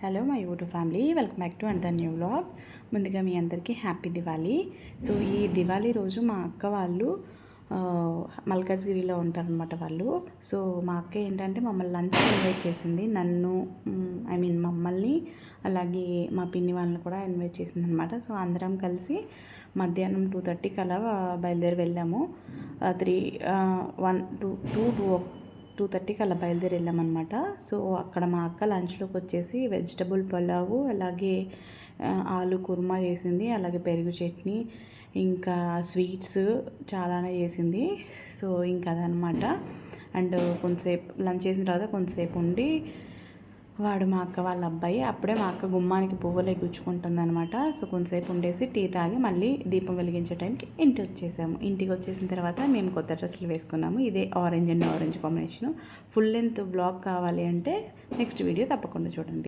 Hello my YouTube family, welcome back to another new vlog. ముందుగా మీ అందరికీ happy Diwali. So ఈ దివాళీ రోజు మా అక్క వాళ్ళు మల్కాజ్గిరిలో ఉంటారనమాట వాళ్ళు. సో మా అక్క ఏంటంటే మమ్మల్ని లంచ్కి ఇన్వైట్ చేసింది. నన్ను మమ్మల్ని అలాగే మా పిన్ని వాళ్ళని కూడా ఇన్వైట్ చేసింది అనమాట. సో అందరం కలిసి మధ్యాహ్నం 2:30కి అలా బయలుదేరి వెళ్ళాము. 2:30కి అలా బయలుదేరి వెళ్ళామన్నమాట. సో అక్కడ మా అక్క లంచ్లోకి వచ్చేసి వెజిటబుల్ పులావు, అలాగే ఆలు కుర్మా చేసింది, అలాగే పెరుగు చట్నీ, ఇంకా స్వీట్స్ చాలానే చేసింది. సో ఇంకా అదనమాట. అండ్ కొంతసేపు లంచ్ చేసిన తర్వాత కొంతసేపు ఉండి వాడు మా అక్క వాళ్ళ అబ్బాయి అప్పుడే మా అక్క గుమ్మానికి పువ్వులు గుచ్చుకుంటుంది అనమాట. సో కొంతసేపు ఉండేసి టీ తాగి మళ్ళీ దీపం వెలిగించే టైంకి ఇంటికి వచ్చేసిన తర్వాత మేము కొత్త డ్రెస్సులు వేసుకున్నాము. ఇదే orange combination. Full length blog కావాలి అంటే నెక్స్ట్ వీడియో తప్పకుండా చూడండి.